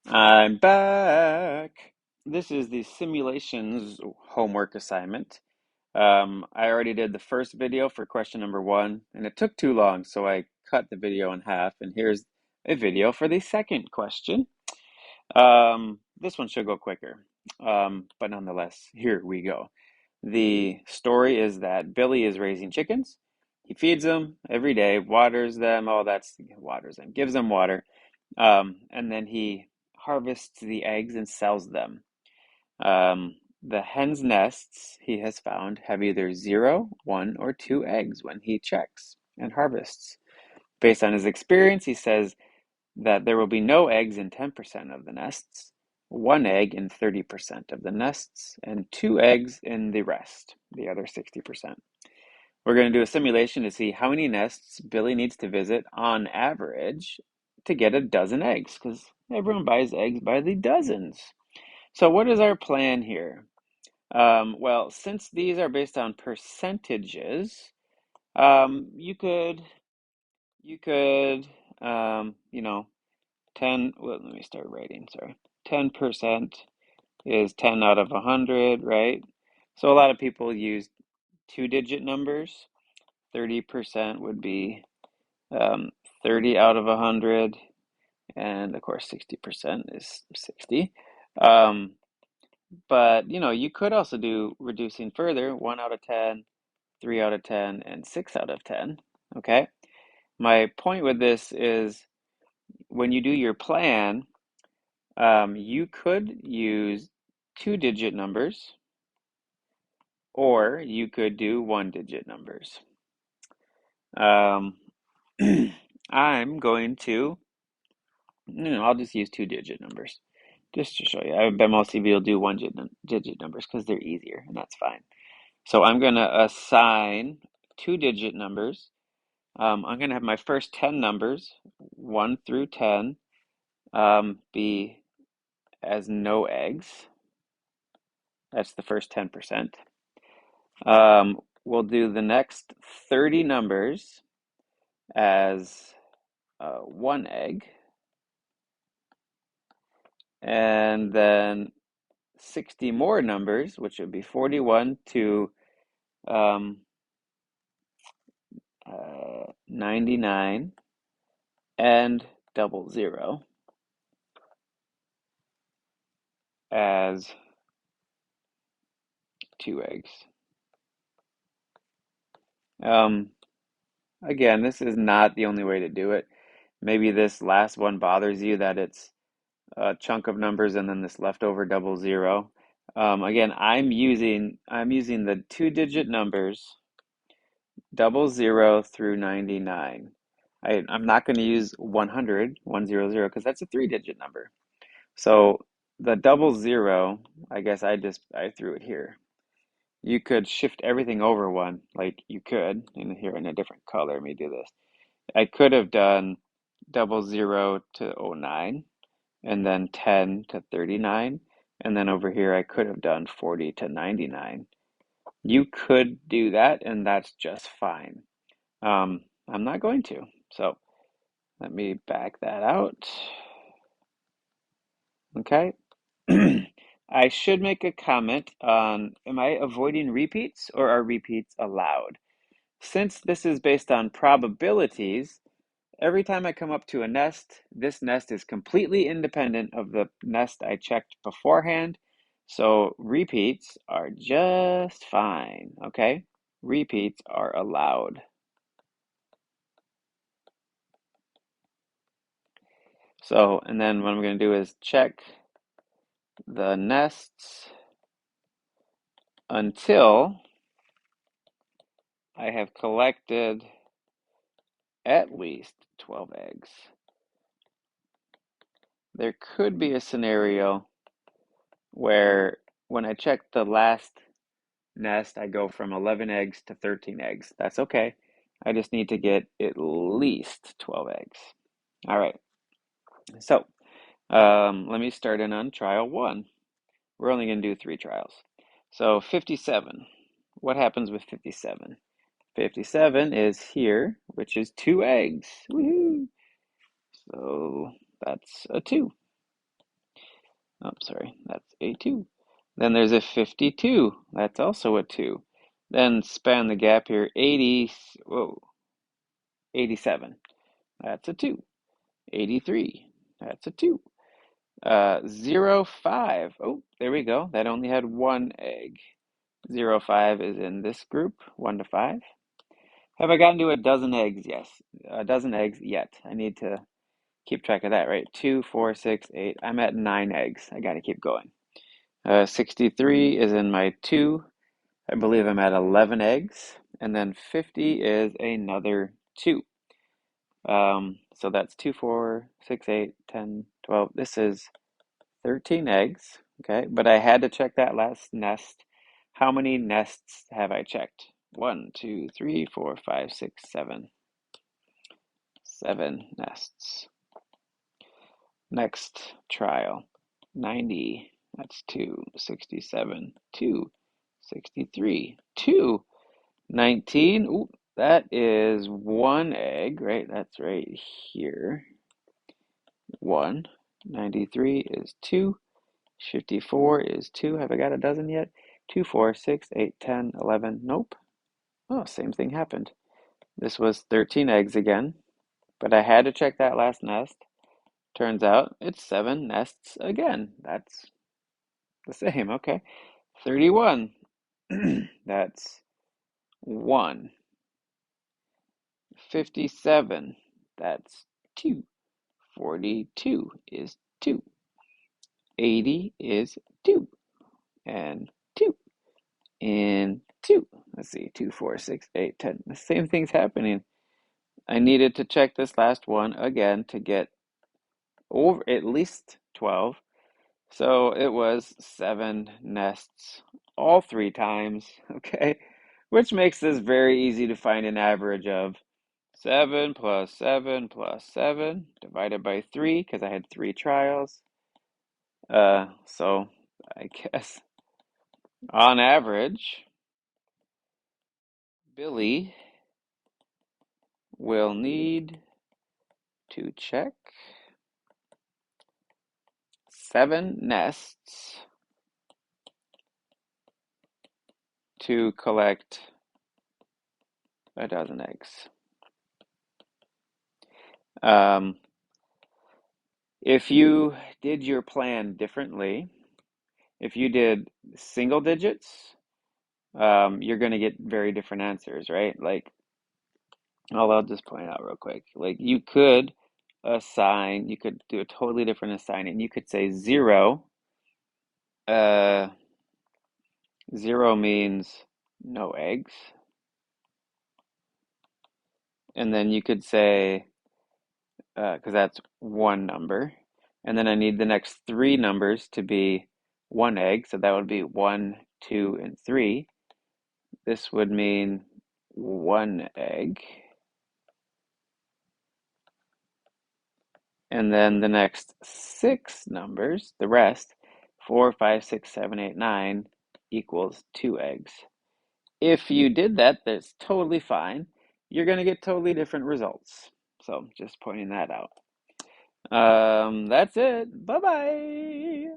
I'm back. This is the simulations homework assignment. I already did the first video for question number one, and it took too long, so I cut the video in half. And here's a video for the second question. This one should go quicker, but nonetheless, here we go. The story is that Billy is raising chickens. He feeds them every day, waters them, waters them, gives them water, and then he harvests the eggs and sells them. The hen's nests he has found have either zero, one, or two eggs when he checks and harvests. Based on his experience, he says that there will be no eggs in 10% of the nests, one egg in 30% of the nests, and two eggs in the rest, the other 60%. We're going to do a simulation to see how many nests Billy needs to visit on average to get a dozen eggs, because everyone buys eggs by the dozens. So what is our plan here? Well, since these are based on percentages, you could, you know, 10, well, let me start writing, sorry. 10% is 10 out of 100, right? So a lot of people use two-digit numbers. 30% would be 30 out of 100, and of course 60% is 60. But you could also do reducing further, 1 out of 10, 3 out of 10, and 6 out of 10. Okay? My point with this is when you do your plan, you could use two-digit numbers, or you could do one-digit numbers. Um, I'm going to, I'll just use two-digit numbers just to show you. I bet most of you will do one-digit numbers because they're easier, and that's fine. So I'm going to assign two-digit numbers. I'm going to have my first 10 numbers, 1 through 10, be as no eggs. That's the first 10%. We'll do the next 30 numbers as one egg. And then 60 more numbers, which would be 41 to 99 and 00 as two eggs. Again, this is not the only way to do it. Maybe this last one bothers you that it's a chunk of numbers and then this leftover 00. Again, I'm using the two-digit numbers 00 through 99. I'm not going to use 100, 100, because that's a three-digit number. So the 00, I guess I threw it here. You could shift everything over one, like you could, and here in a different color. Let me do this. I could have done 00 to 09, and then 10 to 39, and then over here I could have done 40 to 99. You could do that, and that's just fine. I'm not going to. So let me back that out. Okay. I should make a comment on, am I avoiding repeats or are repeats allowed? Since this is based on probabilities, every time I come up to a nest, this nest is completely independent of the nest I checked beforehand. So repeats are just fine, okay? Repeats are allowed. So, and then what I'm going to do is check the nests until I have collected at least 12 eggs. There could be a scenario where when I check the last nest, I go from 11 eggs to 13 eggs. That's okay. I just need to get at least 12 eggs. All right. So let me start in on trial one. We're only going to do 3 trials. So 57. What happens with 57? 57 is here, which is 2 eggs. Woohoo! So that's a 2. Oh, sorry, that's a 2. Then there's a 52. That's also a 2. Then span the gap here, 80, whoa, 87. That's a 2. 83. That's a 2. 0, 5. Oh, there we go. That only had one egg. 0, 5 is in this group, 1 to 5. Have I gotten to a dozen eggs? Yes. A dozen eggs yet. I need to keep track of that, right? 2, 4, 6, 8. I'm at 9 eggs. I got to keep going. 63 is in my 2. I believe I'm at 11 eggs. And then 50 is another 2. So that's 2, 4, 6, 8, 10, 12. This is 13 eggs. Okay, but I had to check that last nest. How many nests have I checked? 1, 2, 3, 4, 5, 6, 7. 7 nests. Next trial. 90. That's 2. 67. 2. 63. 2. 19. Ooh, that is one egg, right? That's right here. 1. 93 is 2. 54 is 2. Have I got a dozen yet? 2, 4, 6, 8, 10, 11. Nope. Oh, same thing happened. This was 13 eggs again, but I had to check that last nest. Turns out it's 7 nests again. That's the same. Okay. 31. That's 1. 57. That's 2. 42 is 2. 80 is 2. And 2. And 2. Let's see. 2, 4, 6, 8, 10. The same thing's happening. I needed to check this last one again to get over at least 12. So it was 7 nests all 3 times, okay? Which makes this very easy to find an average of 7 plus 7 plus 7 divided by 3 because I had 3 trials. So I guess on average, Billy will need to check 7 nests to collect a dozen eggs. If you did your plan differently, if you did single digits, you're going to get very different answers, right? Like, I'll just point out real quick. Like, you could you could do a totally different assigning. You could say 0. Uh, 0 means no eggs. And then you could say, because that's one number. And then I need the next 3 numbers to be 1 egg. So that would be 1, 2, and 3. This would mean 1 egg. And then the next 6 numbers, the rest, 4, 5, 6, 7, 8, 9, equals 2 eggs. If you did that, that's totally fine. You're going to get totally different results. So just pointing that out. That's it. Bye-bye.